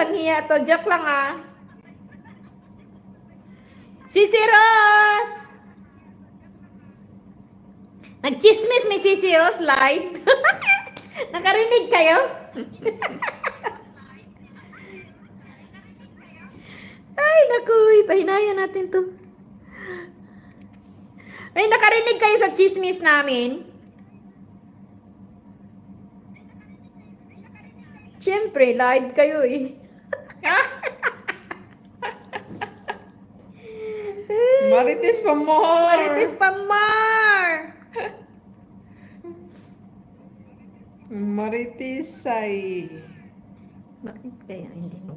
Walang hiya to. Joke lang ah. Sisi Ros! Nagchismis may Sisi Ros live. Nakarinig kayo? Ay, naku. Pahinayan natin to. Ay, nakarinig kayo sa chismis namin? Siyempre, live kayo eh. Marites pa more. Marites Pamar! Marites ay. Bakit kaya hindi no?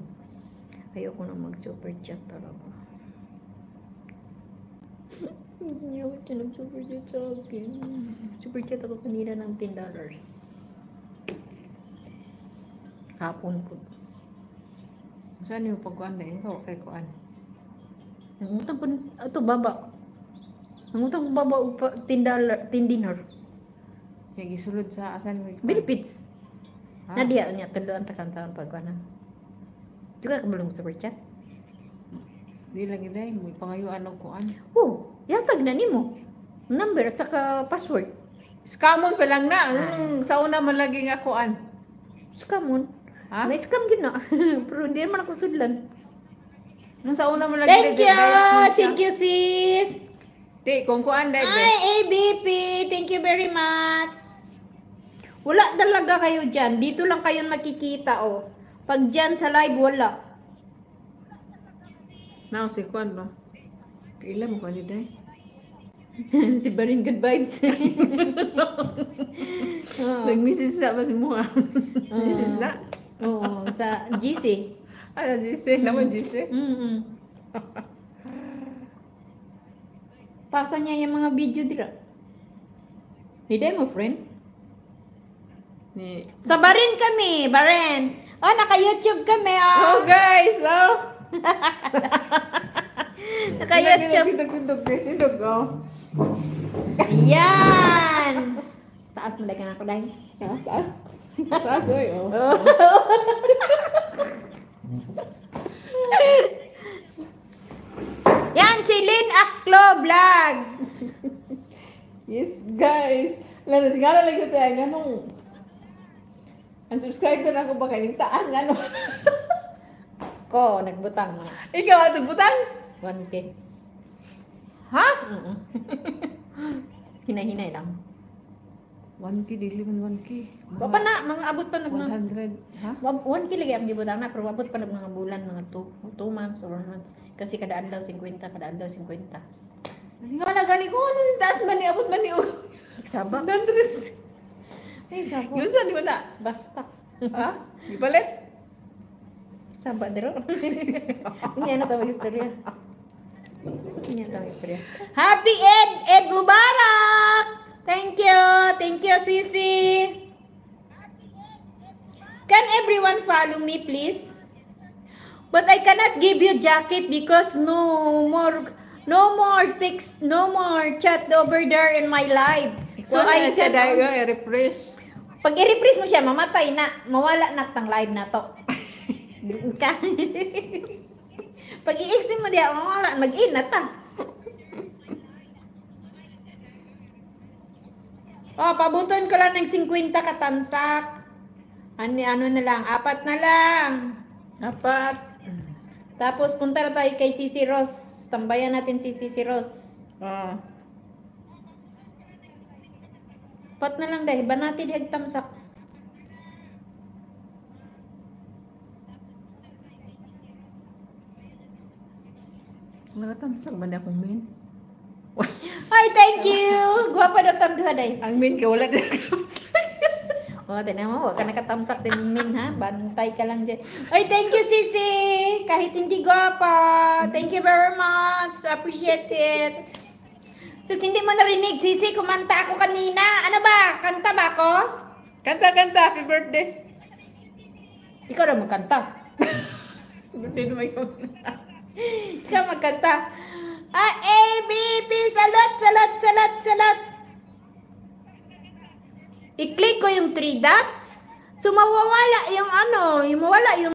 Ayoko na mag-super chat talaga. Hindi ako siya nag-super chat sa akin. Super chat ako kanina ng $10. Hapon ko. Saan yung pagkuhan na yun? Kay kuan. Nangutang pa, ito baba. Nangutang ko baba $10 dinar. Yung gisulod sa asan mo? Benefits. Ah. Nadia niya, tuloan takan-takan pagkuhan. Juga ka belum super chat? Di lagi day, may pangayuan og kuan. Oh, yatag na nimo. Number at saka password. Scamon pa lang na. Sa una man lagi nga kuan. Scamon. Ha? Na-scam yun na. Pero hindi naman ako sudlan. Nung sa una man lagi. Thank you! Thank you, sis! Di, kung kuan day. Ay, ABP! Thank you very much! Wala talaga kayo dyan. Dito lang kayo makikita, oh. Pag dyan sa live, wala. Now, si kuan ba? Kailan mo kuan day? Si Baring Good Vibes. Oh. Nag-message na ba si Mua? Message na? Oo, sa GC. Ah, GC. Naman GC? Pasa niya yung mga video dira. Hindi mo, friend? Ni. Sa Barin kami, Barin. Oh, naka-YouTube kami, Oh, oh. guys! Oh! Naka-YouTube. Tindog, oh. Yan! Taas mo lang ako dahil. Ha? Taas? Taas, oy, oh. Yan, si Lynn Aklo Vlogs. Yes, guys. Lalo, tingala lang ko tayo. Ganong, unsubscribe ka na ako ba kayo? Taas, gano'n. Ko, nagbutang mo. Ikaw, atong butang? 1K. Ha? Hinay-hinay lang. 1K, dili man 1K. Wapa na, mga abot pa nag 100, ha? 1K lagi ang gibutang na, pero abot pa nag mga bulan, mga 2 months or 1 months. Kasi kada adlaw 50, kada adlaw 50. Hindi nga wala gani ko. Ano yung taas man ni, abot man ni, Sabak. 100. Ay, sabak. Yun saan mo na? Basta. Ha? Ipalit? Sabak dero. Ini ano tawag istorya? Ini ano tawag istorya? Happy Eid Mubarak! Thank you, Sisi. Can everyone follow me, please? But I cannot give you jacket because no more text, no more chat over there in my live. So, I said, refresh. Pag i-refresh mo siya, mamatay na. Mawala na tang live na to. Pag i-exit mo diya, mawala. Mag-in na ta. Oh, pabuton ko lang ng 50 katamsak. Ano na lang, 4 na lang. 4. Tapos punta na tayo kay Sisi Ros. Tambayan natin si Sisi Ros. Ah. 4 na lang dahil. Iba natin diag tamsak. Nakatamsak ba na akong min? Ay, thank you! Guwapa daw tamduha day. Ang min ka, wala din nakatamsak. O, tinan mo, huwag ka nakatamsak si Min, ha? Bantay ka lang dyan. Ay, thank you, Sisi! Kahit hindi guwapa. Thank you very much. Appreciate it. Sus, hindi mo narinig, Sisi, kumanta ako kanina. Ano ba? Kanta ba ako? Kanta, happy birthday. Ikaw na magkanta. Birthday naman yun. Ikaw magkanta. Ah, A, B, B, salat. I-click ko yung 3 dots. So, mawawala yung